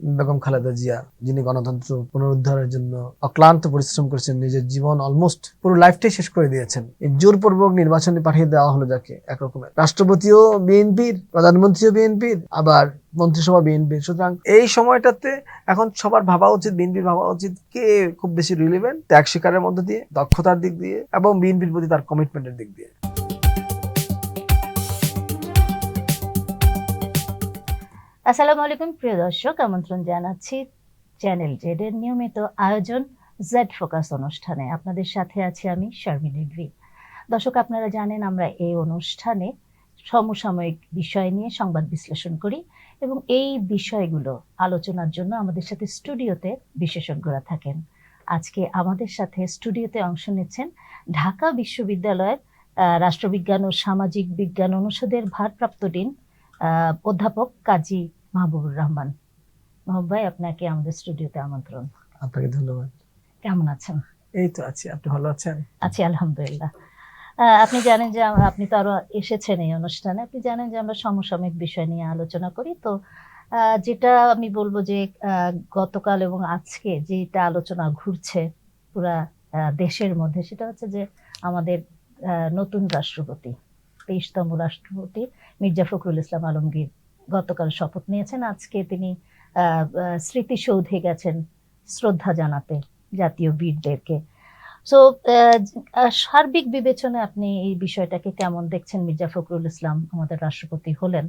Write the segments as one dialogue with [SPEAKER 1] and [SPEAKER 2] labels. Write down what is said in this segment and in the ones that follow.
[SPEAKER 1] বেগম খালেদা জিয়া, যিনি গণতন্ত্র পুনরুদ্ধারের জন্য অক্লান্ত পরিশ্রম করেছেন, নিজের জীবন অলমোস্ট পুরো লাইফটাই শেষ করে দিয়েছেন। জোরপূর্বক নির্বাচনে পাঠিয়ে দেওয়া হলো যাকে, একরকমের রাষ্ট্রপতিও বিএনপির, প্রধানমন্ত্রীও বিএনপির, আবার মন্ত্রিসভা বিএনপির। সুতরাং এই সময়টাতে এখন সবার ভাবা উচিত, বিএনপির ভাবা উচিত কে খুব বেশি রিলিভেন্ট ত্যাগ স্বীকারের মধ্য দিয়ে, দক্ষতার দিক দিয়ে এবং বিএনপির প্রতি তার কমিটমেন্টের দিক দিয়ে।
[SPEAKER 2] আসসালামু আলাইকুম প্রিয় দর্শক, আমন্ত্রণ জানাচ্ছি চ্যানেল জেড এর নিয়মিত আয়োজন জেড ফোকাস অনুষ্ঠানে। আপনাদের সাথে আছি আমি শারমিন রিজভী। দর্শক, আপনারা জানেন আমরা এই অনুষ্ঠানে সমসাময়িক বিষয় নিয়ে সংবাদ বিশ্লেষণ করি এবং এই বিষয়গুলো আলোচনার জন্য আমাদের সাথে স্টুডিওতে বিশেষজ্ঞরা থাকেন। আজকে আমাদের সাথে স্টুডিওতে অংশ নিচ্ছেন ঢাকা বিশ্ববিদ্যালয়ের রাষ্ট্রবিজ্ঞান ও সামাজিক বিজ্ঞান অনুষদের ভারপ্রাপ্ত ডিন অধ্যাপক কাজী মাহবুবুর রহমান। মাহবুব ভাই, আপনাকে আমাদের স্টুডিওতে আমন্ত্রণ।
[SPEAKER 1] আপনাকে ধন্যবাদ।
[SPEAKER 2] কেমন আছেন?
[SPEAKER 1] এই তো আছি, আপনি ভালো আছেন?
[SPEAKER 2] আছি আলহামদুলিল্লাহ। আপনি জানেন যে আপনি তো আরো এসেছেন এই অনুষ্ঠানে, আপনি জানেন যে আমরা সমসাময়িক বিষয় নিয়ে আলোচনা করি। তো যেটা আমি বলবো যে গতকাল এবং আজকে যেটা আলোচনা ঘুরছে পুরা দেশের মধ্যে, সেটা হচ্ছে যে আমাদের নতুন রাষ্ট্রপতি, 23তম রাষ্ট্রপতি মির্জা ফখরুল ইসলাম আলমগীর গতকাল শপথ নিয়েছেন। আজকে তিনি স্মৃতিসৌধে গেছেন শ্রদ্ধা জানাতে জাতীয় বীরদেরকে। সো সার্বিক বিবেচনায় আপনি এই বিষয়টাকে কেমন দেখছেন? মির্জা ফখরুল ইসলাম আমাদের রাষ্ট্রপতি হলেন,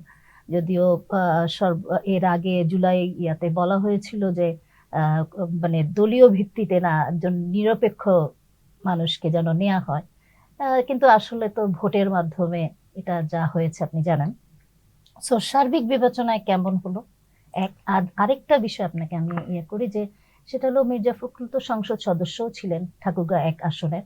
[SPEAKER 2] যদিও এর আগে জুলাই ইয়াতে বলা হয়েছিল যে মানে দলীয় ভিত্তিতে না, একজন নিরপেক্ষ মানুষকে যেন নেওয়া হয়, কিন্তু আসলে তো ভোটের মাধ্যমে এটা যা হয়েছে আপনি জানেন। সো সার্বিক বিবেচনায় কেমন হলো? আরেকটা বিষয় আপনাকে আমি করি যে সেটা হলো মির্জা ফখরুল তো সংসদ সদস্যও ছিলেন ঠাকুরগাঁ 1 আসনের।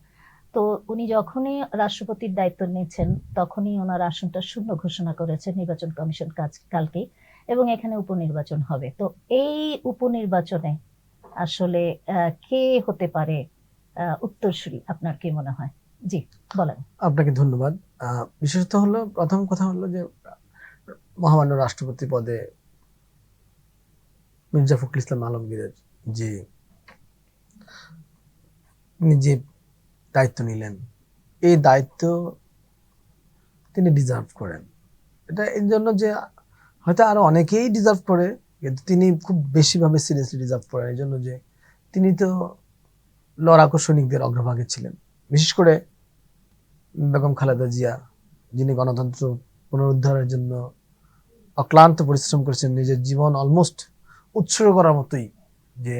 [SPEAKER 2] তো উনি যখনই রাষ্ট্রপতির দায়িত্ব নিয়েছেন তখনই ওনার আসনটা শূন্য ঘোষণা করেছে নির্বাচন কমিশন কালকেই, এবং এখানে উপনির্বাচন হবে। তো এই উপনির্বাচনে আসলে কে হতে পারে উত্তরসূরি, আপনার কি মনে হয়? জি বলেন।
[SPEAKER 1] আপনাকে ধন্যবাদ। বিশেষত হলো, প্রথম কথা হলো যে মহামান্য রাষ্ট্রপতি পদে মির্জা ফখরুল ইসলাম আলমগীরের যে যে দায়িত্ব নিলেন, এই দায়িত্ব তিনি ডিজার্ভ করেন। এটা এই জন্য যে হয়তো আরো অনেকেই ডিজার্ভ করে, কিন্তু তিনি খুব বেশিভাবে সিরিয়াসলি ডিজার্ভ করেন এই জন্য যে তিনি তো লড়াকু সৈনিকদের অগ্রভাগে ছিলেন। বিশেষ করে বেগম খালেদা জিয়া, যিনি গণতন্ত্র পুনরুদ্ধারের জন্য অক্লান্ত পরিশ্রম করেছেন, নিজের জীবন অলমোস্ট উৎসর্গ করার মতোই, যে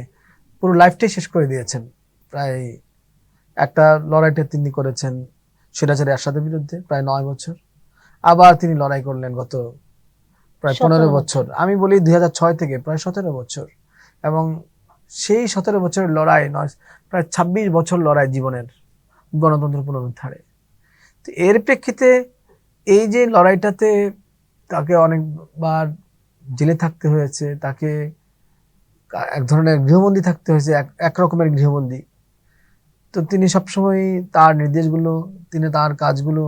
[SPEAKER 1] পুরো লাইফটাই শেষ করে দিয়েছেন। প্রায় একটা লড়াইটা তিনি করেছেন স্বৈরাচারী এরশাদের বিরুদ্ধে প্রায় 9 বছর, আবার তিনি লড়াই করলেন গত প্রায় 15 বছর, আমি বলি 2006 থেকে প্রায় 17 বছর, এবং সেই 17 বছরের লড়াই নয়, প্রায় 26 বছর লড়াই জীবনের গণতন্ত্র পুনরুদ্ধারে। তো এর প্রেক্ষিতে এই যে লড়াইটাতে তাকে অনেকবার জেলে থাকতে হয়েছে, তাকে এক ধরনের গৃহবন্দী থাকতে হয়েছে, এক রকমের গৃহবন্দী। তো তিনি সবসময় তার নির্দেশগুলো, তিনি তার কাজগুলো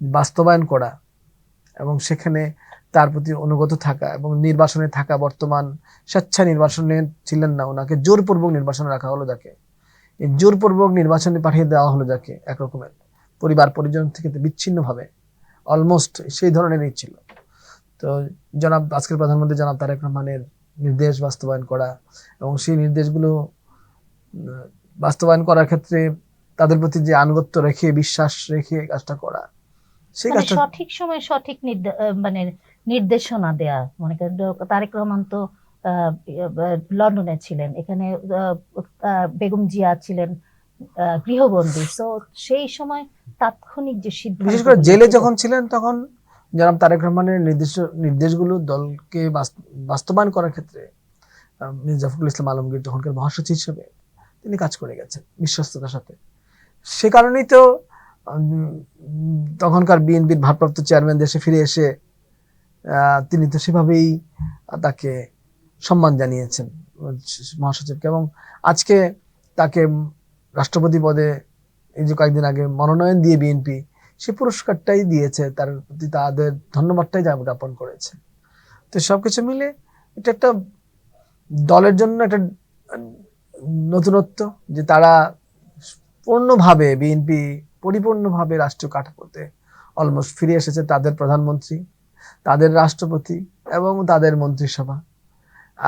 [SPEAKER 1] বাস্তবায়ন করা এবং সেখানে তার প্রতি অনুগত থাকা এবং নির্বাসনে থাকা, বর্তমান স্বেচ্ছা নির্বাসনে ছিলেন না, ওনাকে জোরপূর্বক নির্বাসনে রাখা হলো যাকে, এই জোরপূর্বক নির্বাচনে পাঠিয়ে দেওয়া হলো যাকে, একরকমের পরিবার পরিজন থেকে বিচ্ছিন্নভাবে, অলমোস্ট সেই ধরনেরই ছিল। তো জনাব আজকের প্রধানমন্ত্রী জনাব তারেক রহমানের নির্দেশ বাস্তবায়ন করা এবং সেই নির্দেশগুলো বাস্তবায়ন করার ক্ষেত্রে তাদের প্রতি যে আনুগত্য রেখে, বিশ্বাস রেখে কাজটা করা, সেই কাজটা
[SPEAKER 2] সঠিক সময় সঠিক মানে নির্দেশনা দেয়া। মনে করেন তারেক রহমান তো লন্ডনে ছিলেন, এখানে বেগম জিয়া ছিলেন গৃহবন্দী। তো সেই সময় তাৎক্ষণিক যে সিদ্ধান্ত,
[SPEAKER 1] বিশেষ করে জেলে যখন ছিলেন তখন জনাব তারেক রহমানের নির্দেশগুলো দলকে বাস্তবায়ন করার ক্ষেত্রে মির্জা ফখরুল ইসলাম আলমগীর তখনকার মহাসচিব হিসেবে তিনি কাজ করে গেছেন বিশ্বস্ততার সাথে। সে কারণেই তো তখনকার বিএনপির ভারপ্রাপ্ত চেয়ারম্যান দেশে ফিরে এসে তিনি তো সেভাবেই তাকে সম্মান জানিয়েছেন মহাসচিবকে, এবং আজকে তাকে রাষ্ট্রপতি পদে এই যে কয়েকদিন আগে মনোনয়ন দিয়ে বিএনপি সে পুরস্কারটাই দিয়েছে, তার প্রতি তাদের ধন্যবাদটাই জ্ঞাপন করেছে। তো সবকিছু মিলে এটা একটা দলের জন্য একটা নতুনত্ব, যে তারা পূর্ণভাবে বিএনপি পরিপূর্ণভাবে রাষ্ট্রীয় কাঠামোতে অলমোস্ট ফিরে এসেছে। তাদের প্রধানমন্ত্রী, তাদের রাষ্ট্রপতি এবং তাদের মন্ত্রিসভা,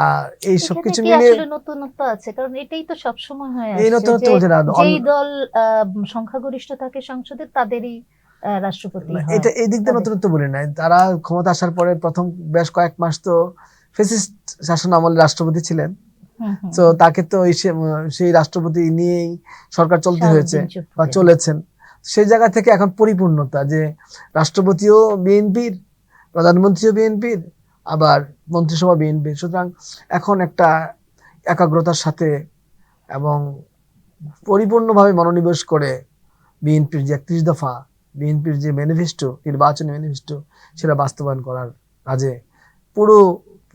[SPEAKER 1] আর এই
[SPEAKER 2] এখানে
[SPEAKER 1] সবকিছু
[SPEAKER 2] কি
[SPEAKER 1] মিলিয়ে
[SPEAKER 2] আসলে নতুনত্ব আছে? কারণ এটাই তো সবসময় হয়ে
[SPEAKER 1] এই
[SPEAKER 2] আসছে
[SPEAKER 1] নতুনত্ব
[SPEAKER 2] যে
[SPEAKER 1] বলছে না।
[SPEAKER 2] যেই দল সংখ্যাগরিষ্ঠ থাকে সংসদে তাদেরই রাষ্ট্রপতি হয়
[SPEAKER 1] এটা এই দিক দিয়ে
[SPEAKER 2] তাদের।
[SPEAKER 1] নতুনত্ব বলে নাই, তারা ক্ষমতা আসার পরে প্রথম বেশ কয়েক মাস তো ফ্যাসিস্ট শাসন আমলে রাষ্ট্রপতি ছিলেন।
[SPEAKER 2] হুম, হুম,
[SPEAKER 1] তো তাকে তো সেই রাষ্ট্রপতি নিয়েই সরকার চলতে হয়েছে
[SPEAKER 2] শাহাবুদ্দিন চুপ্পু
[SPEAKER 1] বা
[SPEAKER 2] কে।
[SPEAKER 1] চলেছেন। সেই জায়গা থেকে এখন পরিপূর্ণতা, যে রাষ্ট্রপতিও বিএনপির, প্রধানমন্ত্রীও বিএনপির, আবার মন্ত্রিসভা বিএনপির। সুতরাং এখন একটা একাগ্রতার সাথে এবং পরিপূর্ণভাবে মনোনিবেশ করে বিএনপির যে 31 দফা, বিএনপির যে ম্যানিফেস্টো, নির্বাচনী ম্যানিফেস্টো, সেটা বাস্তবায়ন করার কাজে পুরো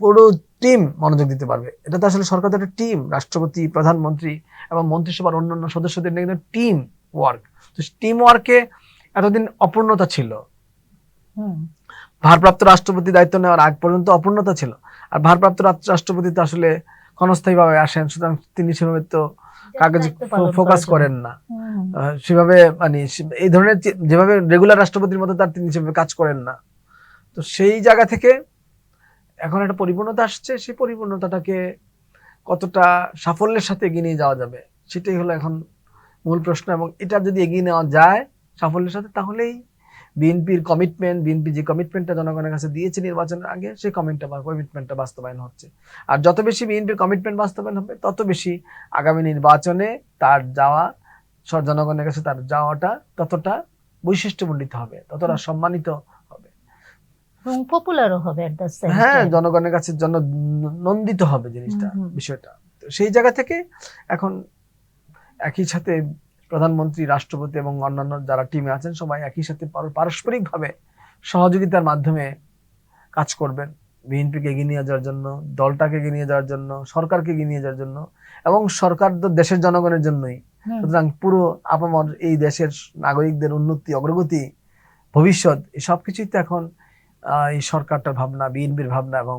[SPEAKER 1] পুরো টিম মনোযোগ দিতে পারবে। এটা তো আসলে সরকার একটা টিম, রাষ্ট্রপতি, প্রধানমন্ত্রী এবং মন্ত্রিসভার অন্যান্য সদস্যদের নিয়ে কিন্তু টিম ওয়ার্ক। তো টিম ওয়ার্কে এতদিন অপূর্ণতা ছিল,
[SPEAKER 2] হুম,
[SPEAKER 1] ভারপ্রাপ্ত রাষ্ট্রপতি দায়িত্ব নেওয়ার আগ পর্যন্ত অপূর্ণতা ছিল। আর ভারপ্রাপ্ত রাষ্ট্রপতি তো আসলে ক্ষণস্থায়ীভাবে আসেন, সুতরাং তিনি সেভাবে তো কাগজে
[SPEAKER 2] দায়িত্ব পালন
[SPEAKER 1] ফোকাস
[SPEAKER 2] করার জন্য।
[SPEAKER 1] করেন না।
[SPEAKER 2] হুম,
[SPEAKER 1] সেভাবে মানে এই ধরনের যেভাবে রেগুলার রাষ্ট্রপতির মতো তার তিনি সেভাবে কাজ করেন না। তো সেই জায়গা থেকে এখন একটা পরিপূর্ণতা আসছে, সেই পরিপূর্ণতাটাকে কতটা সাফল্যের সাথে এগিয়ে নিয়ে যাওয়া যাবে সেটাই হলো এখন মূল প্রশ্ন। এবং এটা যদি এগিয়ে নেওয়া যায় সাফল্যের সাথে, তাহলেই বিএনপির কমিটমেন্ট, বিএনপি যে কমিটমেন্টটা জনগণের কাছে দিয়েছে নির্বাচনের আগে, সেই কমিটমেন্টটা বাস্তবায়ন হচ্ছে। আর যত বেশি বিএনপির কমিটমেন্ট বাস্তবায়ন হবে, তত বেশি আগামী নির্বাচনে তার যাওয়া, জনগণের কাছে তার যাওয়াটা ততটা বৈশিষ্ট্যমণ্ডিত হবে, ততটা সম্মানিত হবে।
[SPEAKER 2] এবং পপুলারও হবে এট দ্য সেম
[SPEAKER 1] হ্যাঁ,
[SPEAKER 2] টাইম।
[SPEAKER 1] জনগণের কাছে নন্দিত হবে জিনিসটা, বিষয়টা। তো সেই জায়গা থেকে এখন একই সাথে প্রধানমন্ত্রী, রাষ্ট্রপতি এবং অন্যান্য যারা টিমে আছেন সবাই একই সাথে পারস্পরিকভাবে সহযোগিতার মাধ্যমে কাজ করবেন বিএনপিকে এগিয়ে নিয়ে যাওয়ার জন্য, দলটাকে এগিয়ে নিয়ে যাওয়ার জন্য, সরকারকে এগিয়ে নিয়ে যাওয়ার জন্য। এবং সরকার তো দেশের জনগণের জন্যই, সুতরাং পুরো আপামর এই দেশের নাগরিকদের উন্নতি, অগ্রগতি, ভবিষ্যৎ, এই সবকিছুই তো এখন এই সরকারটার ভাবনা, বিএনপির ভাবনা এবং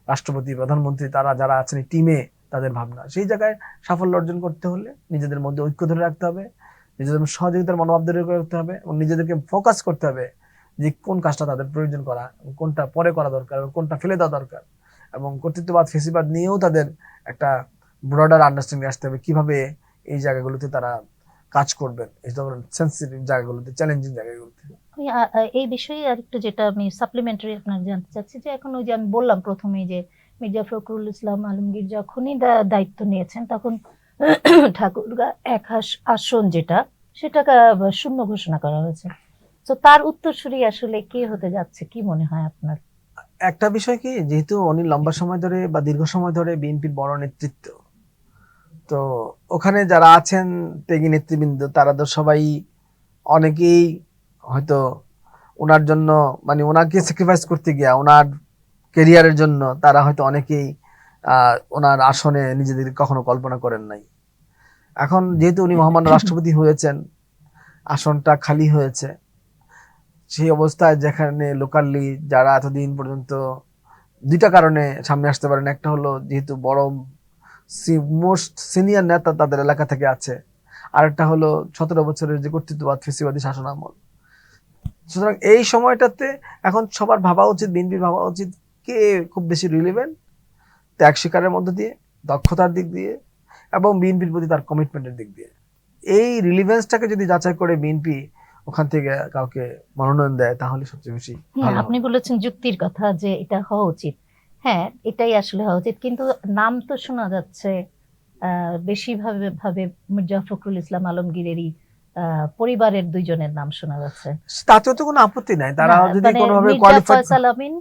[SPEAKER 1] রাষ্ট্রপতি, প্রধানমন্ত্রী, তারা যারা আছেন এই টিমে, তাদের ভাবনা। সেই জায়গায় সাফল্য অর্জন করতে হলে নিজেদের মধ্যে ঐক্য ধরে রাখতে হবে, নিজেদের সহযোগিতার মনোভাব ধরে রাখতে হবে এবং নিজেদেরকে ফোকাস করতে হবে যে কোন কাজটা তাদের প্রয়োজন করা, কোনটা পরে করা দরকার এবং কোনটা ফেলে দেওয়া দরকার। এবং কর্তৃত্ববাদ, ফেসিবাদ নিয়েও তাদের একটা ব্রডার আন্ডারস্ট্যান্ডিং আসতে হবে, কিভাবে এই জায়গাগুলোতে তারা কাজ করবেন, এই ধরনের সেন্সিটিভ জায়গাগুলোতে, চ্যালেঞ্জিং জায়গাগুলোতে।
[SPEAKER 2] এই বিষয়ে আরেকটু যেটা আমি সাপ্লিমেন্টারি আপনাকে জানতে চাচ্ছি, যে এখন ওই যে আমি বললাম প্রথমেই যে মির্জা ফখরুল ইসলাম আলমগীর যখনই দায়িত্ব নিয়েছেন তখন ঠাকুরগাঁ 1 আসন যেটা, সেটাকে শূন্য ঘোষণা করা হয়েছে। তো তার উত্তরসূরি আসলে কে হতে যাচ্ছে, কি মনে হয় আপনার?
[SPEAKER 1] একটা বিষয় কি, যেহেতু উনি লম্বা সময় ধরে বা দীর্ঘ সময় ধরে বিএনপির বড় নেতৃত্ব, তো ওখানে যারা আছেন ত্যাগী নেতৃবৃন্দ, তারা তো সবাই, অনেকেই হয়তো ওনার জন্য, মানে ওনাকে স্যাক্রিফাইস করতে গিয়া, ওনার কেরিয়ারের জন্য তারা হয়তো অনেকেই ওনার আসনে নিজেদের কখনো কল্পনা করেন নাই। এখন যেহেতু উনি মহামান্য রাষ্ট্রপতি হয়েছেন, আসনটা খালি হয়েছে, সেই অবস্থায় যেখানে লোকালি যারা এতদিন পর্যন্ত দুইটা কারণে সামনে আসতে পারেন, একটা হলো যেহেতু বড় মোস্ট সিনিয়র নেতা তাদের এলাকা থেকে আছে, আরেকটা হলো 17 বছরের যে কর্তৃত্ববাদ, ফেসিবাদী শাসন আমল। সুতরাং এই সময়টাতে এখন সবার ভাবা উচিত, বিএনপির ভাবা উচিত কে খুব বেশি রিলিভেন্ট, ত্যাগ স্বীকারের মধ্য দিয়ে, দক্ষতার দিক দিয়ে এবং বিএনপির প্রতি তার কমিটমেন্টের দিক দিয়ে। এই রিলিভেন্সটাকে যদি যাচাই করে বিএনপি ওখান থেকে কাউকে মনোনয়ন দেয়, তাহলে সবচেয়ে বেশি ভালো
[SPEAKER 2] আপনি
[SPEAKER 1] হবে।
[SPEAKER 2] বলেছেন যুক্তির কথা যে এটা হওয়া উচিত। হ্যাঁ, এটাই আসলে হওয়া উচিত, কিন্তু নাম তো শোনা যাচ্ছে বেশি ভাবে মির্জা ফখরুল ইসলাম আলমগীরেরই পরিবারের 2 জনের নাম শোনা যাচ্ছে।
[SPEAKER 1] তাতেও তো কোনো আপত্তি নাই, তারা
[SPEAKER 2] হ্যাঁ,
[SPEAKER 1] যদি
[SPEAKER 2] মানে
[SPEAKER 1] কোনোভাবে
[SPEAKER 2] মির্জা
[SPEAKER 1] কোয়ালিফাইড।
[SPEAKER 2] ফয়সাল আমিন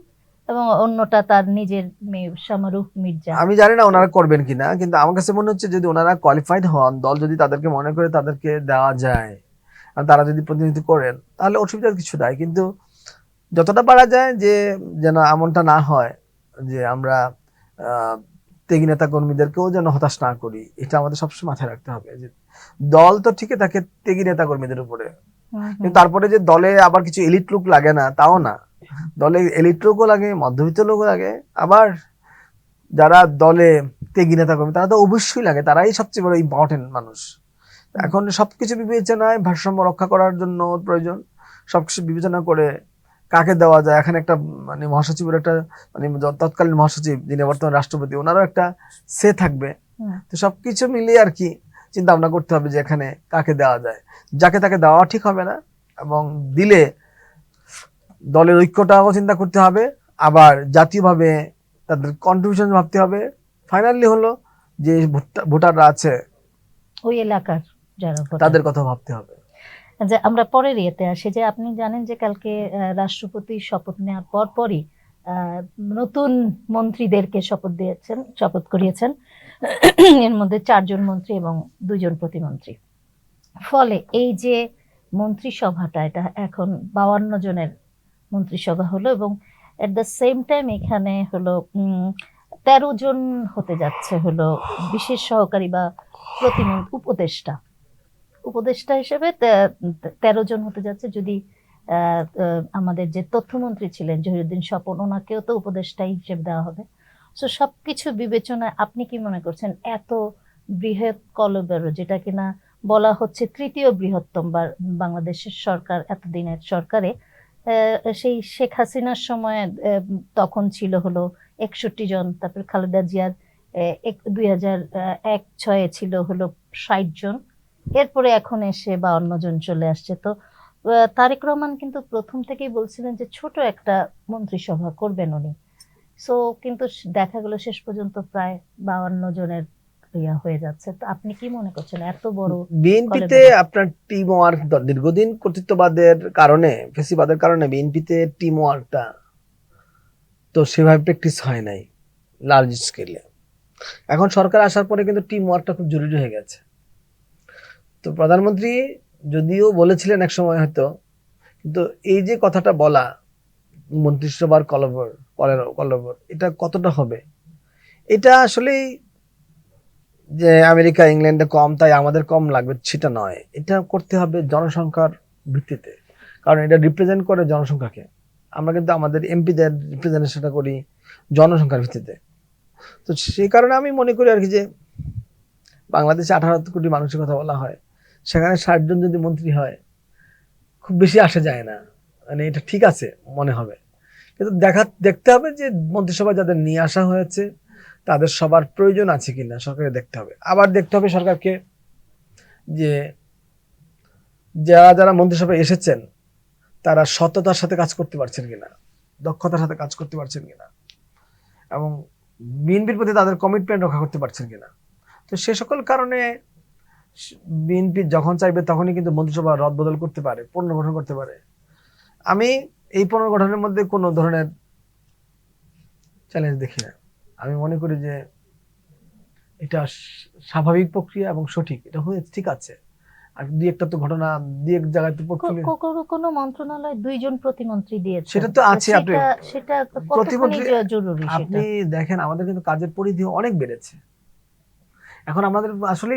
[SPEAKER 2] এবং অন্যটা তার নিজের মেয়ে শামারুখ মির্জা।
[SPEAKER 1] আমি জানি না ওনারা করবেন কিনা, কিন্তু আমার কাছে মনে হচ্ছে যদি ওনারা কোয়ালিফাইড হন, দল যদি তাদেরকে মনে করে তাদেরকে দেওয়া যায়, আর তারা যদি প্রতিনিধিত্ব করেন, তাহলে অসুবিধার কিছু নাই। কিন্তু যতটা পারা যায় যে যেন এমনটা না হয় যে আমরা ত্যাগী নেতা কর্মীদেরকেও যেন হতাশ না করি, এটা আমাদের সবসময় মাথায় রাখতে হবে। যে দল তো ঠিকই থাকে ত্যাগী নেতা কর্মীদের উপরে, কিন্তু তারপরে যে দলে আবার কিছু এলিট লোক লাগে না, তাও না। দলে এলিট লোকও লাগে, মধ্যবিত্ত লোকও লাগে, আবার যারা দলে ত্যাগী নেতা কর্মী, তারা তো অবশ্যই লাগে, তারাই সবচেয়ে বড় ইম্পর্টেন্ট মানুষ। এখন সবকিছু বিবেচনায় ভারসাম্য রক্ষা করার জন্য প্রয়োজন, সবকিছু বিবেচনা করে কাকে দেওয়া যায়। এখানে একটা মানে মহাসচিবের একটা মানে তৎকালীন মহাসচিব যিনি বর্তমান রাষ্ট্রপতি, ওনারও একটা সে থাকবে। তো সবকিছু মিলিয়ে আর কি চিন্তা ভাবনা করতে হবে যে এখানে কাকে দেওয়া যায়। যাকে তাকে দেওয়া ঠিক হবে না, এবং দিলে দলের ঐক্যটাও চিন্তা করতে হবে, আবার জাতীয়ভাবে তাদের কন্ট্রিবিউশন ভাবতে হবে। ফাইনালি হলো যে ভোটাররা আছে
[SPEAKER 2] ওই এলাকার যারা ভোটার,
[SPEAKER 1] তাদের কথা ভাবতে হবে।
[SPEAKER 2] যে আমরা পরের ইয়েতে আসি, যে আপনি জানেন যে কালকে রাষ্ট্রপতি শপথ নেওয়ার পরই নতুন মন্ত্রীদেরকে শপথ করিয়েছেন। এর মধ্যে 4 জন মন্ত্রী এবং 2 জন প্রতিমন্ত্রী। ফলে এই যে মন্ত্রিসভাটা, এটা এখন 52 জনের মন্ত্রিসভা হলো, এবং এট দ্য সেম টাইম এখানে হলো 13 জন হতে যাচ্ছে হলো বিশেষ সহকারী বা প্রতিমন্ত্রী, উপদেষ্টা হিসেবে 13 জন হতে যাচ্ছে। যদি আমাদের যে তথ্যমন্ত্রী ছিলেন জহিরুদ্দিন স্বপন, ওনাকেও তো উপদেষ্টা হিসেবে দেওয়া হবে। সো সবকিছু বিবেচনায় আপনি কি মনে করছেন এত বৃহৎ কলবেরও, যেটা কিনা বলা হচ্ছে তৃতীয় বৃহত্তম বাংলাদেশের সরকার এতদিনের সরকারে, সেই শেখ হাসিনার সময় তখন ছিল হলো 61 জন, তারপর খালেদা জিয়ার 2001-06 ছিল হলো 60 জন, এরপরে এখন এসে 52 জন চলে আসছে। তো তারেক রহমান কিন্তু প্রথম থেকেই বলছিলেন যে ছোট একটা মন্ত্রিসভা করবেন উনি। সো কিন্তু দেখা গেল শেষ পর্যন্ত প্রায় 52 জনের ইয়া হয়ে যাচ্ছে। তো আপনি কি মনে করছেন এত বড়?
[SPEAKER 1] বিএনপিতে আপনার টিম ওয়ার্ক, দীর্ঘদিন কর্তৃত্ববাদের কারণে, ফেসিবাদের কারণে বিএনপিতে টিম ওয়ার্কটা তো সেভাবে প্র্যাকটিস হয় নাই লার্জ স্কেলে। এখন সরকার আসার পরে কিন্তু টিম ওয়ার্কটা খুব জরুরি হয়ে গেছে। তো প্রধানমন্ত্রী যদিও বলেছিলেন এক সময় হয়তো, কিন্তু এই যে কথাটা বলা মন্ত্রিসভার কলবর এটা কতটা হবে, এটা আসলেই যে আমেরিকা ইংল্যান্ডে কম তাই আমাদের কম লাগবে সেটা নয়। এটা করতে হবে জনসংখ্যার ভিত্তিতে, কারণ এটা রিপ্রেজেন্ট করে জনসংখ্যাকে। আমরা কিন্তু আমাদের এমপিদের রিপ্রেজেন্টেশনটা করি জনসংখ্যার ভিত্তিতে। তো সেই কারণে আমি মনে করি আর কি যে বাংলাদেশে 18 কোটি মানুষের কথা বলা হয়, সেখানে 60 জন যদি মন্ত্রী হয় খুব বেশি আসে যায় না, মানে এটা ঠিক আছে মনে হবে। কিন্তু দেখতে হবে যে মন্ত্রিসভায় যাদের নিয়ে আসা হয়েছে তাদের সবার প্রয়োজন আছে কিনা সরকারকে দেখতে হবে। আবার দেখতে হবে সরকারকে যে যারা যারা মন্ত্রিসভায় এসেছেন তারা সততার সাথে কাজ করতে পারছেন কিনা, দক্ষতার সাথে কাজ করতে পারছেন কিনা, এবং বিএনপির প্রতি তাদের কমিটমেন্ট রক্ষা করতে পারছেন কিনা। তো সে সকল কারণে বিএনপি যখন চাইবে তখনই কিন্তু মন্ত্রিসভা রদবদল করতে পারে, পুনর্গঠন করতে পারে। আমি এই পুনর্গঠনের মধ্যে কোনো ধরনের চ্যালেঞ্জ দেখি না। আমি মনে করি যে এটা স্বাভাবিক প্রক্রিয়া এবং সঠিক, এটা হয়ে ঠিক আছে। আর দুই একটা তো ঘটনা দুই এক জায়গায় তো
[SPEAKER 2] কোনো মন্ত্রণালয় 2 জন প্রতিমন্ত্রী দিয়েছে,
[SPEAKER 1] সেটা তো আছে। আপনি
[SPEAKER 2] সেটা
[SPEAKER 1] প্রতিমন্ত্রী
[SPEAKER 2] জরুরি।
[SPEAKER 1] আপনি দেখেন আমাদের কিন্তু কাজের পরিধি অনেক বেড়েছে। এখন আমাদের আসলে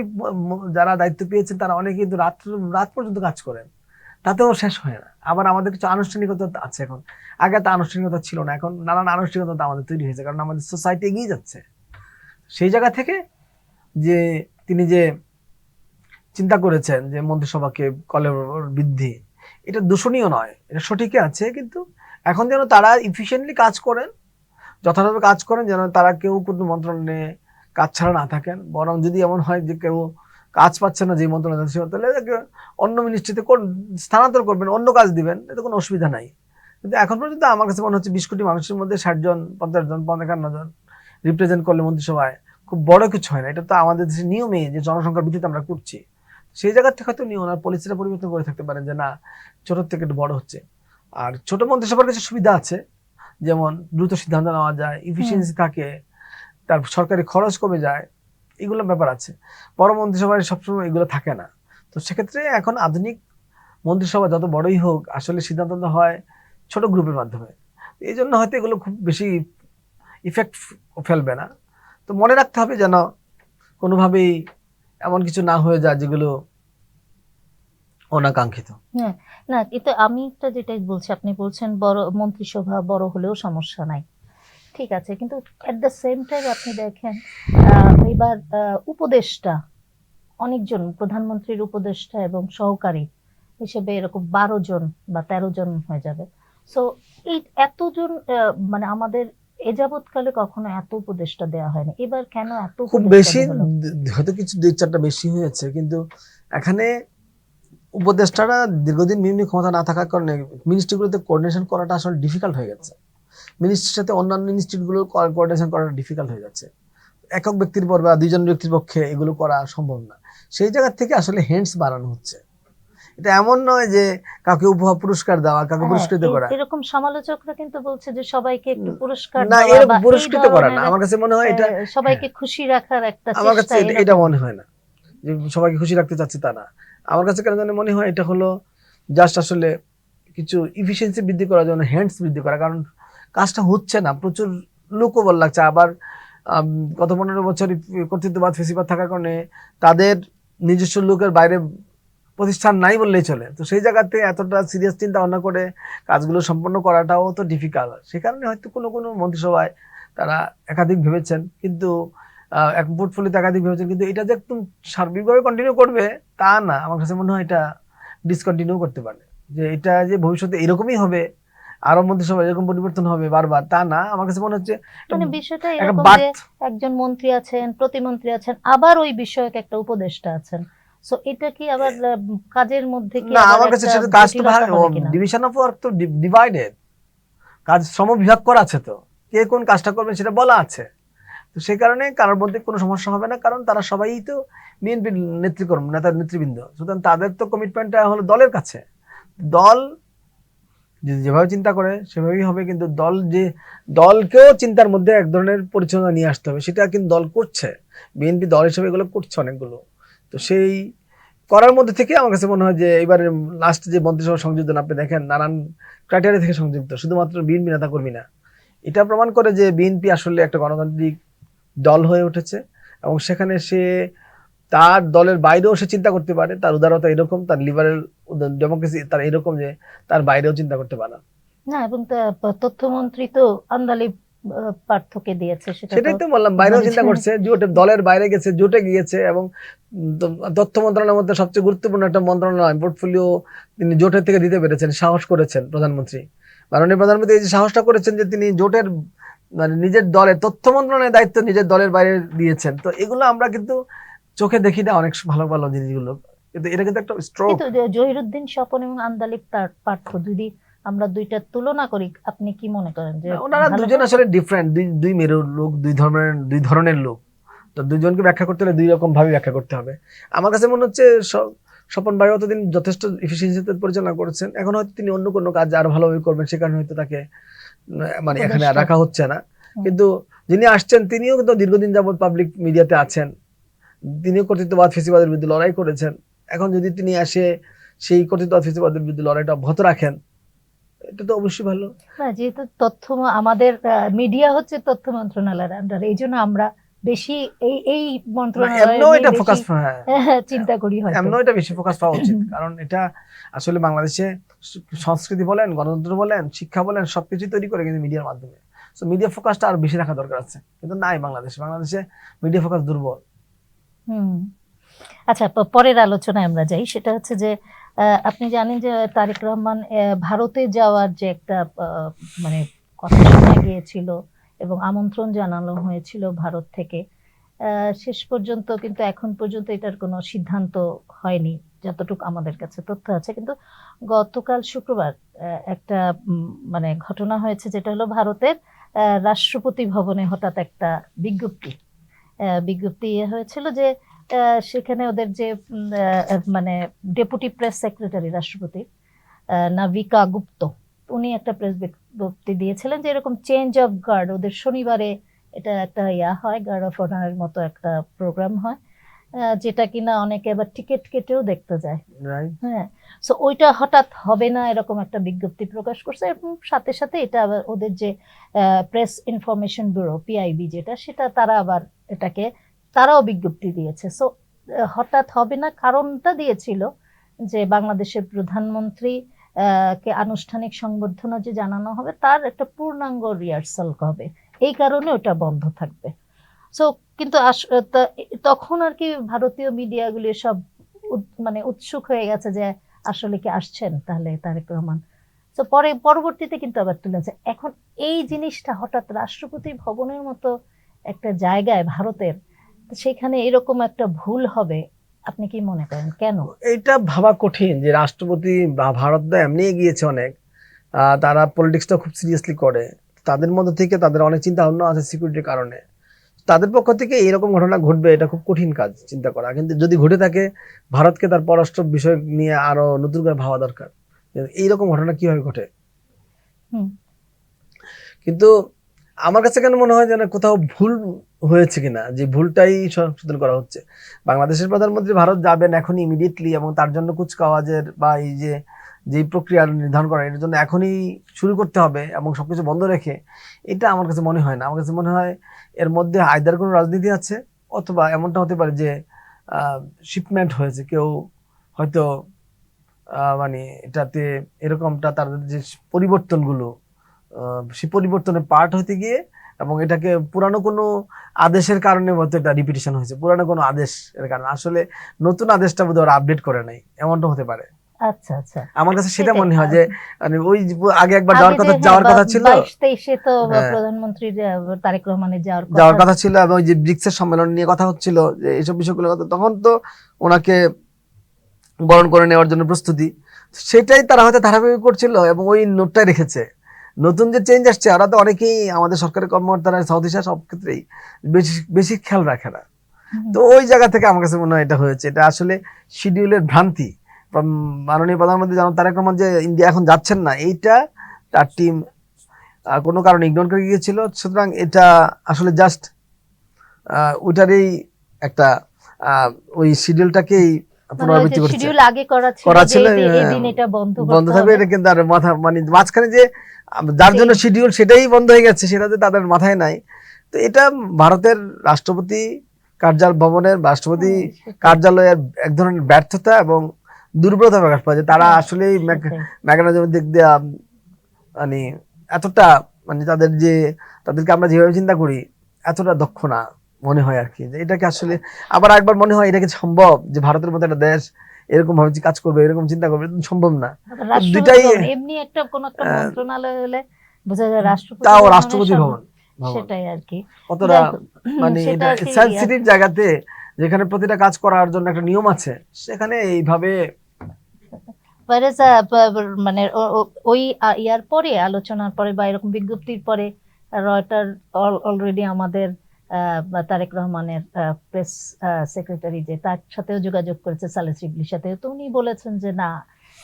[SPEAKER 1] যারা দায়িত্ব পেয়েছেন তারা অনেকে কিন্তু রাত পর্যন্ত কাজ করেন, তাতেও শেষ হয় না। আবার আমাদের কিছু আনুষ্ঠানিকতা আছে এখন, আগে তো আনুষ্ঠানিকতা ছিল না, এখন নানান আনুষ্ঠানিকতা আমাদের তৈরি হয়েছে, কারণ আমাদের সোসাইটি এগিয়ে যাচ্ছে। সেই জায়গা থেকে যে তিনি যে চিন্তা করেছেন যে মন্ত্রিসভাকে কলেবর বৃদ্ধি, এটা দূষণীয় নয়, এটা সঠিকই আছে। কিন্তু এখন যেন তারা ইফিশিয়েন্টলি কাজ করেন, যথাযথ কাজ করেন, যেন তারা কেউ কোনো মন্ত্রণালয়ে কাজ ছাড়া না থাকেন। বরং যদি এমন হয় যে কেউ কাজ পাচ্ছে না যে মন্ত্রণালয়, তাহলে অন্য মিনিস্ট্রিতে স্থানান্তর করবেন, অন্য কাজ দিবেন, এতে কোনো অসুবিধা নাই। কিন্তু এখন পর্যন্ত আমার কাছে মনে হচ্ছে 20 কোটি মানুষের মধ্যে 60 জন, 50 জন, 51 জন রিপ্রেজেন্ট করলে মন্ত্রিসভায় খুব বড় কিছু হয় না। এটা তো আমাদের দেশের নিয়মে যে জনসংখ্যার ভিত্তিতে আমরা করছি, সেই জায়গা থেকে হয়তো নিয়ম আর পলিসিটা পরিবর্তন করে থাকতে পারেন যে না, ছোট থেকে একটু বড় হচ্ছে। আর ছোট মন্ত্রিসভার কিছু সুবিধা আছে, যেমন দ্রুত সিদ্ধান্ত নেওয়া যায়, ইফিসিয়েন্সি থাকে, তার সরকারি খরচ কমে যায়, এগুলো ব্যাপার আছে। বড় মন্ত্রিসভায় সবসময় এগুলো থাকে না। তো সেক্ষেত্রে এখন আধুনিক মন্ত্রিসভা যত বড়ই হোক, আসলে সিদ্ধান্ত হয় ছোট গ্রুপের মাধ্যমে। এই জন্য হয়তো এগুলো খুব বেশি ইফেক্ট ফেলবে না। তো মনে রাখতে হবে যেন কোনোভাবেই এমন কিছু না হয়ে যায় যেগুলো অনাকাঙ্ক্ষিত।
[SPEAKER 2] হ্যাঁ, না কিন্তু আমি একটা যেটাই বলছি, আপনি বলছেন বড় মন্ত্রিসভা বড় হলেও সমস্যা নাই, ঠিক আছে, কিন্তু এট দ্য সেম টাইম আপনি দেখেন এবার উপদেষ্টা অনেকজন, প্রধানমন্ত্রীর উপদেষ্টা এবং সহকারী হিসেবে এরকম 12 জন বা 13 জন হয়ে যাবে। সো এই এতজন মানে আমাদের এ যাবৎকালে কখনো এত উপদেষ্টা দেওয়া হয়নি, এবার কেন এত
[SPEAKER 1] খুব
[SPEAKER 2] উপদেষ্টা
[SPEAKER 1] বেশি
[SPEAKER 2] দেওয়া হলো?
[SPEAKER 1] হয়তো কিছু 2-4টা বেশি হয়েছে, কিন্তু এখানে উপদেষ্টারা দীর্ঘদিন বিভিন্ন ক্ষমতা না থাকার কারণে মিনিস্ট্রিগুলোতে কোঅর্ডিনেশন করাটা আসলে ডিফিকাল্ট হয়ে গেছে। মিনিস্ট্রির সাথে অন্যান্য ইনস্টিটিউটগুলো কোঅর্ডিনেশন করাটা ডিফিকাল্ট হয়ে যাচ্ছে। একক ব্যক্তির পর বা 2জন ব্যক্তির পক্ষে এগুলো করা সম্ভব না। সেই জায়গা থেকে আসলে হ্যান্ডস বাড়ানো হচ্ছে। এটা এমন নয় যে কাউকে উপহার পুরস্কার দেওয়া, কাউকে
[SPEAKER 2] হ্যাঁ,
[SPEAKER 1] পুরস্কৃত করা।
[SPEAKER 2] এরকম সমালোচকরা কিন্তু বলছে যে সবাইকে একটু পুরস্কার
[SPEAKER 1] না,
[SPEAKER 2] দেওয়া
[SPEAKER 1] এরকম
[SPEAKER 2] বা এই
[SPEAKER 1] পুরস্কৃত করা না।
[SPEAKER 2] ধরনের
[SPEAKER 1] আমার কাছে মনে হয় এটা
[SPEAKER 2] সবাইকে খুশি রাখার একটা
[SPEAKER 1] আমার কাছে
[SPEAKER 2] চেষ্টা,
[SPEAKER 1] এটা
[SPEAKER 2] এরকম।
[SPEAKER 1] মনে হয় না যে সবাইকে খুশি রাখতে চাচ্ছে তা না। আমার কাছে কেন জানি মনে হয় এটা হলো জাস্ট আসলে কিছু ইফিসিয়েন্সি বৃদ্ধি করার জন্য হ্যান্ডস বৃদ্ধি করা, কারণ কাজটা হচ্ছে না, প্রচুর লোকবল লাগছে। আবার গত 15 বছর কর্তৃত্ববাদ ফেসিবাদ থাকার কারণে তাদের নিজস্ব লোকের বাইরে প্রতিষ্ঠান নাই বললেই চলে। তো সেই জায়গাতে এতটা সিরিয়াস চিন্তা ভাবনা করে কাজগুলো সম্পন্ন করাটাও তো ডিফিকাল্ট। সে কারণে হয়তো কোনো কোনো মন্ত্রিসভায় তারা একাধিক ভেবেছেন, কিন্তু এক পোর্টফোলিওতে একাধিক ভেবেছেন, কিন্তু এটা যে একদম সার্বিকভাবে কন্টিনিউ করবে তা না। আমার কাছে মনে হয় এটা ডিসকন্টিনিউ করতে পারে, যে এটা যে ভবিষ্যতে এরকমই হবে, আরো মন্ত্রিসভা এরকম পরিবর্তন হবে বারবার, তা না। আমার কাছে মনে হচ্ছে
[SPEAKER 2] মানে বিষয়টা
[SPEAKER 1] একটা
[SPEAKER 2] এরকম
[SPEAKER 1] বাদ।
[SPEAKER 2] যে একজন মন্ত্রী আছেন, প্রতিমন্ত্রী আছেন, আবার ওই বিষয়ক একটা উপদেষ্টা আছেন। সো এটা কি আবার কাজের মধ্যে কি
[SPEAKER 1] না,
[SPEAKER 2] আবার
[SPEAKER 1] আমার কাছে
[SPEAKER 2] একটা
[SPEAKER 1] সেটা কাজ তো
[SPEAKER 2] জটিলতা হবে কিনা?
[SPEAKER 1] ডিভিশন অফ ওয়ার্ক তো ডিভাইডেড, কাজ সমবিভাগ করা আছে, তো কে কোন কাজটা করবেন সেটা বলা আছে। তো সেই কারণে কারোর মধ্যে কোনো সমস্যা হবে না, কারণ তারা সবাই তো বিএনপির নেতার নেতৃবৃন্দ, সুতরাং তাদের তো কমিটমেন্টটা হলো দলের কাছে। দল যেভাবে চিন্তা করে সেভাবেই হবে, কিন্তু দল যে দলকেও চিন্তার মধ্যে এক ধরনের পরিচালনা নিয়ে আসতে হবে, সেটা কিন্তু দল করছে। বিএনপি দল হিসেবে এগুলো করছে অনেকগুলো। তো সেই করার মধ্যে থেকে আমার কাছে মনে হয় যে এবারে লাস্ট যে মন্ত্রিসভা সংযোজন আপনি দেখেন নানান ক্রাইটেরিয়া থেকে সংযুক্ত, শুধুমাত্র বিএনপি নেতা কর্মী না। এটা প্রমাণ করে যে বিএনপি আসলে একটা গণতান্ত্রিক দল হয়ে উঠেছে, এবং সেখানে সে তার দলের বাইরেও সে চিন্তা করতে পারে। তার উদারতা এরকম, তার লিবারেল ডেমোক্রেসি তার এরকম যে তার বাইরেও চিন্তা করতে পারে।
[SPEAKER 2] না, এবং তথ্যমন্ত্রী তো আন্দালিব পার্থকে দিয়েছে,
[SPEAKER 1] সেটাই তো বললাম, বাইরেও চিন্তা করছে, জোটে দলের বাইরে গেছে, জোটে গিয়েছে, এবং তথ্য মন্ত্রণালয়ের মধ্যে সবচেয়ে গুরুত্বপূর্ণ একটা মন্ত্রণালয় পোর্টফোলিও তিনি জোটের থেকে দিতে পেরেছেন, সাহস করেছেন প্রধানমন্ত্রী। মাননীয় প্রধানমন্ত্রী এই যে সাহসটা করেছেন যে তিনি জোটের মানে নিজের দলের তথ্য মন্ত্রণালয়ের দায়িত্ব নিজের দলের বাইরে দিয়েছেন। তো এগুলো আমরা কিন্তু চোখে দেখি না, অনেক ভালো ভালো জিনিসগুলো, কিন্তু এটা কিন্তু একটা স্ট্রোক।
[SPEAKER 2] কিন্তু জহিরুদ্দিন স্বপন এবং আন্দালিব পার্থ, যদি আমরা দুইটা তুলনা করি, আপনি কি মনে করেন যে
[SPEAKER 1] ওনারা
[SPEAKER 2] ভালো
[SPEAKER 1] দুজন
[SPEAKER 2] করেছে?
[SPEAKER 1] আসলে ডিফারেন্ট, দুই মেরুর লোক, দুই ধরনের লোক। তো দুজনকে ব্যাখ্যা করতে হলে দুই রকম ভাবে ব্যাখ্যা করতে হবে। আমার কাছে মনে হচ্ছে স্বপন ভাই অতদিন যথেষ্ট ইফিসিয়েন্সিতে পরিচালনা করেছেন, এখন হয়তো তিনি অন্য কোনো কাজ আরো ভালোভাবে করবেন, সে কারণে হয়তো তাকে মানে এখানে আর রাখা হচ্ছে না। কিন্তু যিনি আসছেন তিনিও কিন্তু দীর্ঘদিন যাবত পাবলিক মিডিয়াতে আছেন, তিনিও কর্তৃত্ববাদ ফেসিবাদের বিরুদ্ধে লড়াই করেছেন। এখন যদি তিনি আসে সেই কর্তৃত্ববাদ ফেসিবাদের বিরুদ্ধে লড়াইটা অব্যাহত রাখেন, এটা তো অবশ্যই ভালো।
[SPEAKER 2] না, যেহেতু আমাদের মিডিয়া হচ্ছে তথ্য মন্ত্রণালয়ের আন্ডারে, এই জন্য আমরা বেশি এই মন্ত্রণালয়
[SPEAKER 1] এমনও
[SPEAKER 2] নিয়ে
[SPEAKER 1] এটা
[SPEAKER 2] বেশি
[SPEAKER 1] ফোকাস,
[SPEAKER 2] চিন্তা করি হয়তো।
[SPEAKER 1] এমনও এটা বেশি ফোকাস পাওয়া উচিত, কারণ এটা আসলে বাংলাদেশে সংস্কৃতি বলেন, গণতন্ত্র বলেন, শিক্ষা বলেন, সবকিছু তৈরি করে কিন্তু মিডিয়ার মাধ্যমে। সো মিডিয়া ফোকাসটা আর বেশি রাখা দরকার আছে, কিন্তু নাই বাংলাদেশে মিডিয়া ফোকাস দুর্বল।
[SPEAKER 2] হুম। আচ্ছা, পরের আলোচনায় আমরা যাই। সেটা হচ্ছে যে আপনি জানেন যে তারেক রহমান ভারতে যাওয়ার যে একটা মানে কথা শোনা গিয়েছিল এবং আমন্ত্রণ জানানো হয়েছিল ভারত থেকে, শেষ পর্যন্ত কিন্তু এখন পর্যন্ত এটার কোনো সিদ্ধান্ত হয়নি, যতটুকু আমাদের কাছে তথ্য আছে। কিন্তু গতকাল শুক্রবার একটা মানে ঘটনা হয়েছে, যেটা হলো ভারতের রাষ্ট্রপতি ভবনে হঠাৎ একটা বিজ্ঞপ্তি হয়েছিল যে সেখানে ওদের যে মানে ডেপুটি প্রেস সেক্রেটারি রাষ্ট্রপতি নাভিকা গুপ্ত, উনি একটা প্রেস বিজ্ঞপ্তি দিয়েছিলেন যে এরকম চেঞ্জ অফ গার্ড, ওদের শনিবারে এটা একটা হয়, গার্ড অফ অনারের মতো একটা প্রোগ্রাম হয়, যেটা কিনা অনেকে আবার টিকিট কেটেও দেখতে যায়। হ্যাঁ, সো ওইটা হঠাৎ হবে না এরকম একটা বিজ্ঞপ্তি প্রকাশ করছে, এবং সাথে সাথে এটা আবার ওদের যে প্রেস ইনফরমেশন ব্যুরো পিআইবি যেটা, সেটা তারা আবার এটাকে তারাও বিজ্ঞপ্তি দিয়েছে। সো হঠাৎ হবে না, কারণটা দিয়েছিল যে বাংলাদেশের প্রধানমন্ত্রী কে আনুষ্ঠানিক সংবর্ধনা যে জানানো হবে, তার একটা পূর্ণাঙ্গ রিহার্সাল হবে, এই কারণে ওটা বন্ধ থাকবে। সো কিন্তু তখন আর কি ভারতীয় মিডিয়াগুলি সব মানে উৎসুক হয়ে গেছে যে আসলে কি আসছেন তাহলে তারেক রহমান। তো পরবর্তীতে কিন্তু আবার তুলেছে। এখন এই জিনিসটা হঠাৎ রাষ্ট্রপতি ভবনের মতো একটা জায়গায় ভারতের, তো সেখানে এরকম একটা ভুল হবে, আপনি কি মনে করেন কেন?
[SPEAKER 1] এইটা ভাবা কঠিন যে রাষ্ট্রপতি বা ভারত তো এমনি এগিয়েছে অনেক, তারা পলিটিক্সটা খুব সিরিয়াসলি করে, তাদের মধ্যে থেকে তাদের অনেক চিন্তা ভাবনা আছে সিকিউরিটির কারণে, তাদের পক্ষ থেকে এরকম ঘটনা ঘটবে এটা খুব কঠিন কাজ চিন্তা করা। কিন্তু যদি ঘটে থাকে, ভারতকে তার পররাষ্ট্র বিষয় নিয়ে আরো নতুন করে ভাবা দরকার যে এইরকম ঘটনা কিভাবে ঘটে।
[SPEAKER 2] হুম।
[SPEAKER 1] কিন্তু আমার কাছে কেন মনে হয় যেন কোথাও ভুল হয়েছে কিনা, যে ভুলটাই সংশোধন করা হচ্ছে। বাংলাদেশের প্রধানমন্ত্রী ভারত যাবেন এখন ইমিডিয়েটলি, এবং তার জন্য কুচকাওয়াজের বা এই যে প্রক্রিয়া নির্ধারণ করা, এর জন্য এখনই শুরু করতে হবে এবং সবকিছু বন্ধ রেখে, এটা আমার কাছে মনে হয় না। আমার কাছে মনে হয় এর মধ্যে আইদার কোনো রাজনীতি আছে, অথবা এমনটা হতে পারে যে শিপমেন্ট হয়েছে, কেউ হয়তো মানে এটাতে এরকমটা তাদের যে পরিবর্তনগুলো, সেই পরিবর্তনের পার্ট হতে গিয়ে, এবং এটাকে পুরানো কোনো আদেশের কারণে হয়তো এটা রিপিটেশন হয়েছে, পুরানো কোনো আদেশের কারণে, আসলে নতুন আদেশটা বোধহয় ওরা আপডেট করে নাই, এমনটা হতে পারে।
[SPEAKER 2] আচ্ছা আচ্ছা,
[SPEAKER 1] আমার কাছে সেটা
[SPEAKER 2] সেটাই।
[SPEAKER 1] মনে হয় যে মানে ওই যে আগে একবার
[SPEAKER 2] আগে
[SPEAKER 1] যাওয়ার
[SPEAKER 2] যে
[SPEAKER 1] কথা
[SPEAKER 2] হ্যাঁ,
[SPEAKER 1] যাওয়ার কথা ছিল,
[SPEAKER 2] 22-23-এ তো
[SPEAKER 1] হ্যাঁ,
[SPEAKER 2] প্রধানমন্ত্রী তারেক রহমানের
[SPEAKER 1] যাওয়ার
[SPEAKER 2] যাওয়ার
[SPEAKER 1] কথা ছিল, এবং ওই যে ব্রিক্সের সম্মেলন নিয়ে কথা হচ্ছিল যে এইসব বিষয়গুলো কথা, তখন তো ওনাকে বরণ করে নেওয়ার জন্য প্রস্তুতি, সেটাই তারা হয়তো ধারাবাহিক করছিল এবং ওই নোটটাই রেখেছে। নতুন যে চেঞ্জ আসছে, ওরা তো অনেকেই আমাদের সরকারি কর্মকর্তারা সাউথ এশিয়া সব ক্ষেত্রেই বেশি বেশি খেয়াল রাখে না। তো ওই জায়গা থেকে আমার কাছে মনে হয় এটা হয়েছে, এটা আসলে শিডিউলের ভ্রান্তি। মাননীয় প্রধানমন্ত্রী যেমন তারেক রহমান যে ইন্ডিয়া এখন যাচ্ছেন না, এইটা তার টিম কোনো কারণে ইগনোর করে গিয়েছিল। সুতরাং এটা আসলে জাস্ট ওইটারই একটা ওই শিডিউলটাকেই পুনরাবৃত্তি করছে,
[SPEAKER 2] শিডিউল আগে করা
[SPEAKER 1] করা
[SPEAKER 2] ছিল
[SPEAKER 1] ছিল,
[SPEAKER 2] যে এই দিন এটা বন্ধ
[SPEAKER 1] বন্ধ
[SPEAKER 2] করতে
[SPEAKER 1] থাকবে।
[SPEAKER 2] হবে।
[SPEAKER 1] এটা কিন্তু আর মাথা মানে মাঝখানে যে যার জন্য শিডিউল সেটাই বন্ধ হয়ে গেছে, সেটাতে তাদের মাথায় নাই। তো এটা ভারতের রাষ্ট্রপতি ভবনের রাষ্ট্রপতি কার্যালয়ের এক ধরনের ব্যর্থতা এবং দুর্বলতা প্রকাশ পায়, যে তারা আসলেই মেকানিজমের দিক দিয়ে মানে এতটা, মানে তাদেরকে আমরা যেভাবে চিন্তা করি এতটা দক্ষ না মনে হয় আর কি। যে এটাকে আসলে আবার একবার মনে হয় এটা কি সম্ভব যে ভারতের মতো একটা দেশ এরকম ভাবে কাজ করবে, এরকম চিন্তা করবে, সম্ভব না। দুইটাই
[SPEAKER 2] এমনি একটা কোন একটা মন্ত্রণালয় হলে বোঝা যায় রাষ্ট্রপতি
[SPEAKER 1] তাও
[SPEAKER 2] ভবনের
[SPEAKER 1] রাষ্ট্রপতি ভবন
[SPEAKER 2] সেটাই আর কি।
[SPEAKER 1] কতটা মানে
[SPEAKER 2] সেটা
[SPEAKER 1] এটা
[SPEAKER 2] আর কি
[SPEAKER 1] সেনসিটিভ জায়গাতে, যেখানে প্রতিটা কাজ করার জন্য একটা নিয়ম আছে, সেখানে এইভাবে
[SPEAKER 2] মানে ওই ইয়ার পরে আলোচনার পরে বা এরকম বিজ্ঞপ্তির পরে রয়টার অলরেডি আমাদের তারেক রহমানের প্রেস সেক্রেটারি যে তার সাথেও যোগাযোগ করেছে, সালেহ শিবলির সাথে, তো উনি বলেছেন যে না,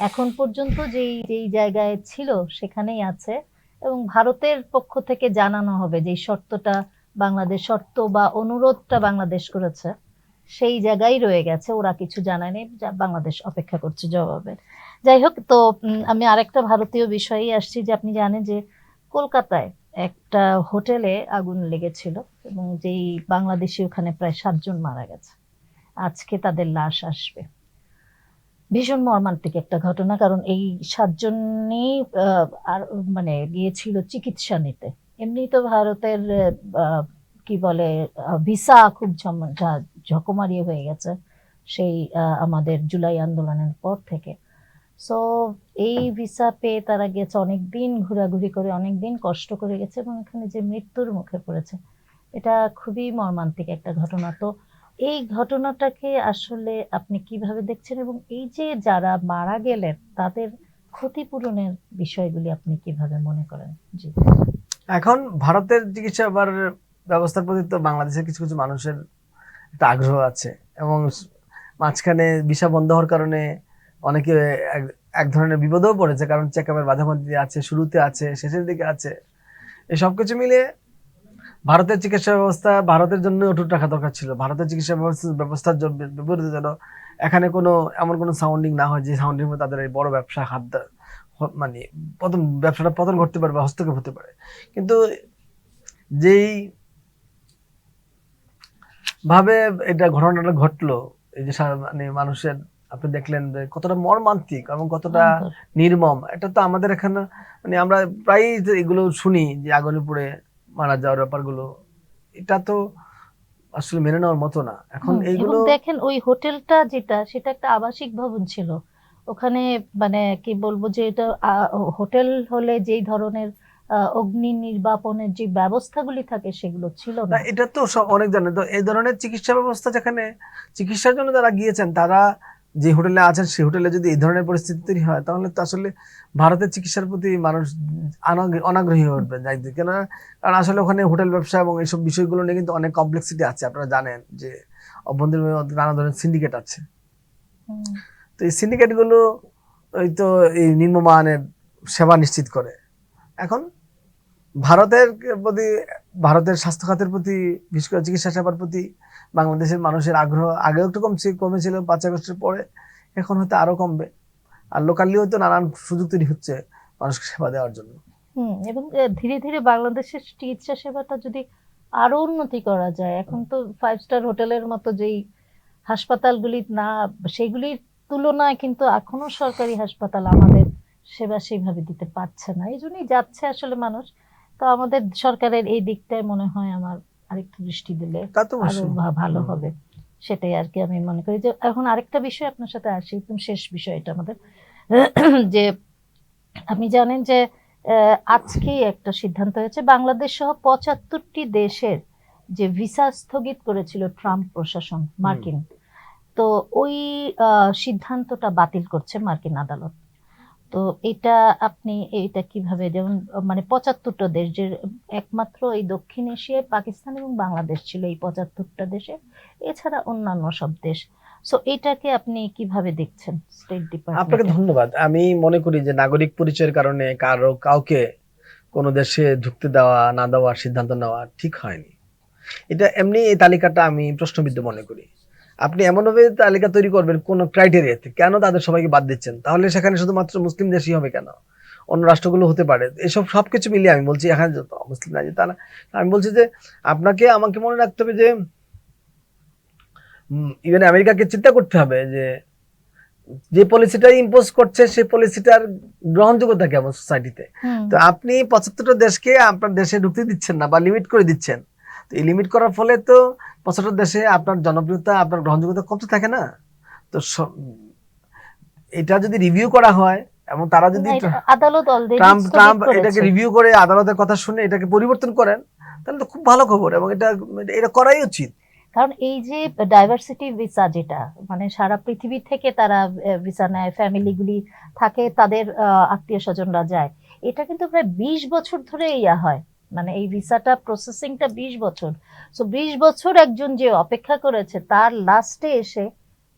[SPEAKER 2] এখন পর্যন্ত যেই যেই জায়গায় ছিল সেখানেই আছে, এবং ভারতের পক্ষ থেকে জানানো হবে যে শর্তটা বাংলাদেশ শর্ত বা অনুরোধটা বাংলাদেশ করেছে সেই জায়গায় রয়ে গেছে, ওরা কিছু জানায়নি, বাংলাদেশ অপেক্ষা করছে জবাবের। যাই হোক, তো আমি আরেকটা ভারতীয় বিষয়ে আসছি, যে আপনি জানেন যে কলকাতায় একটা হোটেলে আগুন লেগেছিল এবং যেই বাংলাদেশি ওখানে প্রায় 7 জন মারা গেছে, আজকে তাদের লাশ আসবে। ভীষণ মর্মান্তিক একটা ঘটনা, কারণ এই 7 জনই আর মানে গিয়েছিল চিকিৎসা নিতে। এমনি তো ভারতের কি বলে ভিসা খুব ঝকমারিয়ে হয়ে গেছে সেই আমাদের জুলাই আন্দোলনের পর থেকে। সো এই ভিসা পেয়ে তারা গেছে, অনেকদিন ঘোরাঘুরি করে অনেকদিন কষ্ট করে গেছে, এবং এখানে যে মৃত্যুর মুখে পড়েছে, এটা খুবই মর্মান্তিক একটা ঘটনা। তো এই ঘটনাটাকে আসলে আপনি কিভাবে দেখছেন, এবং এই যে যারা মারা গেলেন তাদের ক্ষতিপূরণের বিষয়গুলি আপনি কিভাবে মনে করেন? জি,
[SPEAKER 1] এখন ভারতের চিকিৎসা ব্যবস্থার প্রতি তো বাংলাদেশের কিছু কিছু মানুষের একটা আগ্রহ আছে, এবং মাঝখানে ভিসা বন্ধ হওয়ার কারণে অনেকে এক ধরনের বিপদেও পড়েছে, কারণ চেক আপের বাধাবন্ধি আছে, শুরুতে আছে, শেষের দিকে আছে। এই সবকিছু মিলে ভারতের চিকিৎসা ব্যবস্থা ভারতের জন্য অটুট রাখা দরকার ছিল। ভারতের চিকিৎসা ব্যবস্থার বিপরীতে যেন এখানে এমন কোনো সাউন্ডিং না হয় যে সাউন্ডিং মধ্যে তাদের এই বড় ব্যবসা মানে ব্যবসাটা পতন ঘটতে পারে বা হস্তক্ষেপ হতে পারে। কিন্তু যেই ভাবে এটা ঘটনাটা ঘটলো, এই যে মানে মানুষের, আপনি দেখলেন যে কতটা মর্মান্তিক এবং কতটা নির্মম। এটা তো আমাদের এখানে মানে আমরা প্রায়ই এগুলো শুনি যে আগুনে পুড়ে মারা যাওয়ার ব্যাপারগুলো, এটা তো আসলে মেনে নেওয়ার মতো না এখন
[SPEAKER 2] এবং
[SPEAKER 1] এইগুলো।
[SPEAKER 2] দেখেন ওই হোটেলটা যেটা, সেটা একটা আবাসিক ভবন ছিল। ওখানে মানে কি বলবো যে এটা হোটেল হলে যেই ধরনের অগ্নি নির্বাপনের যে ব্যবস্থাগুলি থাকে সেগুলো ছিল
[SPEAKER 1] না
[SPEAKER 2] না।
[SPEAKER 1] এটা তো অনেক জানে তো, এই ধরনের চিকিৎসা ব্যবস্থা যেখানে চিকিৎসার জন্য যারা গিয়েছেন তারা যে হোটেলে আছেন সেই হোটেলে যদি এই ধরনের পরিস্থিতি তৈরি হয়, তাহলে তো আসলে ভারতের চিকিৎসার প্রতি মানুষ অনাগ্রহী হয়ে উঠবেন যাইতে কেন, কারণ আসলে ওখানে হোটেল ব্যবসা এবং এইসব বিষয়গুলো নিয়ে কিন্তু অনেক কমপ্লেক্সিটি আছে। আপনারা জানেন যে অভ্যন্তরীণ নানা ধরনের সিন্ডিকেট আছে।
[SPEAKER 2] হুম,
[SPEAKER 1] তো এই সিন্ডিকেট গুলো ওই তো এই নিম্নমানের সেবা নিশ্চিত করে। এখন ভারতের প্রতি, ভারতের স্বাস্থ্য খাতের প্রতি, বিশেষ করে চিকিৎসা সেবার প্রতি বাংলাদেশের মানুষের আগ্রহ আগেও একটু কমেছিল 5 আগস্টের পরে, এখন হয়তো আরো কমবে। আর লোকালিও তো নানান সুযোগ তৈরি হচ্ছে মানুষকে সেবা দেওয়ার জন্য।
[SPEAKER 2] এবং ধীরে ধীরে বাংলাদেশের চিকিৎসা সেবাটা যদি আরো উন্নতি করা যায়, এখন তো 5 স্টার হোটেলের মতো যেই হাসপাতালগুলি না, সেগুলির তুলনায় কিন্তু এখনো সরকারি হাসপাতাল আমাদের সেবা সেইভাবে দিতে পারছে না, এই জন্যই যাচ্ছে আসলে মানুষ। তো আমাদের সরকারের এই দিকটায় মনে হয় আমার আরেকটু দৃষ্টি দিলে
[SPEAKER 1] তা তো
[SPEAKER 2] আরো
[SPEAKER 1] অবশ্যই।
[SPEAKER 2] ভালো
[SPEAKER 1] হুম।
[SPEAKER 2] হবে। সেটাই আর কি আমি মনে করি। যে এখন আরেকটা বিষয় আপনার সাথে আসি, একদম শেষ বিষয় এটা আমাদের, যে আপনি জানেন যে আজকেই একটা সিদ্ধান্ত হয়েছে বাংলাদেশ সহ 75টি দেশের যে ভিসা স্থগিত করেছিল ট্রাম্প প্রশাসন মার্কিন, তো ওই সিদ্ধান্তটা বাতিল করছে মার্কিন আদালত। তো এটা আপনি এটা কিভাবে, যেমন মানে 75টা দেশ, যে একমাত্র এই দক্ষিণ এশিয়ায় পাকিস্তান এবং বাংলাদেশ ছিল এই 75টা দেশে, এছাড়া অন্যান্য সব দেশ। সো এটাকে আপনি কিভাবে দেখছেন স্টেট
[SPEAKER 1] আপনাকে
[SPEAKER 2] ডিপার্টমেন্টে?
[SPEAKER 1] ধন্যবাদ। আমি মনে করি যে নাগরিক পরিচয়ের কারণে কাউকে কোনো দেশে ঢুকতে দেওয়া না দেওয়ার সিদ্ধান্ত নেওয়া ঠিক হয়নি। এটা এমনি এই তালিকাটা আমি প্রশ্নবিদ্ধ মনে করি। আপনি এমনভাবে তালিকা তৈরি করবেন কোন ক্রাইটেরিয়াতে, কেন তাদের সবাইকে বাদ দিচ্ছেন? তাহলে সেখানে শুধুমাত্র মুসলিম দেশই হবে কেন? অন্য রাষ্ট্রগুলো হতে পারে। এসব সবকিছু মিলিয়ে আমি বলছি এখানে যত মুসলিম রাজ্য তা না, আমি বলছি যে আপনাকে আমাকে মনে রাখতে হবে যে ইভেন আমেরিকাকে চিন্তা করতে হবে যে যে পলিসিটা ইম্পোজ করছে সেই পলিসিটার গ্রহণযোগ্যতা কেমন সোসাইটিতে।
[SPEAKER 2] হুম।
[SPEAKER 1] তো আপনি 75টা দেশকে আপনার দেশে ঢুকতে দিচ্ছেন না বা লিমিট করে দিচ্ছেন। তো এই লিমিট করার ফলে তো 75 দেশে আপনার জনপ্রিয়তা, আপনার গ্রহণযোগ্যতা কমতে থাকে না? তো এটা যদি রিভিউ করা হয় এবং তারা যদি
[SPEAKER 2] না, এটা আদালত অলরেডি
[SPEAKER 1] ট্রাম্প
[SPEAKER 2] স্থগিত
[SPEAKER 1] ট্রাম্প এটাকে
[SPEAKER 2] করেছে।
[SPEAKER 1] রিভিউ করে আদালতের কথা শুনে এটাকে পরিবর্তন করেন, তাহলে তো খুব ভালো খবর এবং এটা এটা করাই উচিত।
[SPEAKER 2] কারণ এই যে ডাইভার্সিটি ভিসা, যেটা মানে সারা পৃথিবী থেকে তারা ভিসা নেয়, ফ্যামিলিগুলি থাকে, তাদের আত্মীয় স্বজনরা যায়, এটা কিন্তু প্রায় 20 বছর ধরে ইয়া হয়। মানে এই ভিসাটা প্রসেসিংটা 20 বছর। সো 20 বছর একজন যে অপেক্ষা করেছে, তার লাস্টে এসে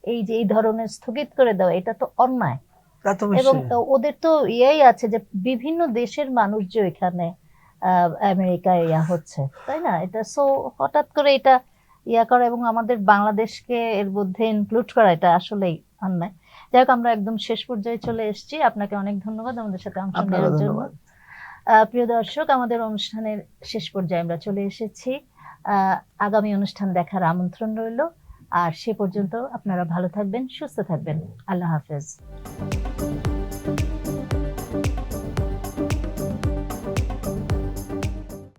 [SPEAKER 2] এই যে এই ধরনের স্থগিত করে দেওয়া, এটা তো অন্যায়।
[SPEAKER 1] তা তো
[SPEAKER 2] এবং
[SPEAKER 1] অবশ্যই।
[SPEAKER 2] ওদের তো ইয়েই আছে যে বিভিন্ন দেশের মানুষ যে এখানে আমেরিকায় ইয়া হচ্ছে, তাই না? এটা সো হঠাৎ করে এটা ইয়া করা এবং আমাদের বাংলাদেশকে এর মধ্যে ইনক্লুড করা, এটা আসলেই অন্যায়। যাই হোক, আমরা একদম শেষ পর্যায়ে চলে এসেছি। আপনাকে অনেক ধন্যবাদ আমাদের সাথে অংশ
[SPEAKER 1] আপনারও
[SPEAKER 2] নেওয়ার জন্য।
[SPEAKER 1] ধন্যবাদ।
[SPEAKER 2] প্রিয় দর্শক, আমাদের অনুষ্ঠানের শেষ পর্যায়ে আমরা চলে এসেছি। আগামী অনুষ্ঠান দেখার আমন্ত্রণ রইল। আর সে পর্যন্ত আপনারা ভালো থাকবেন, সুস্থ থাকবেন। আল্লাহ হাফেজ।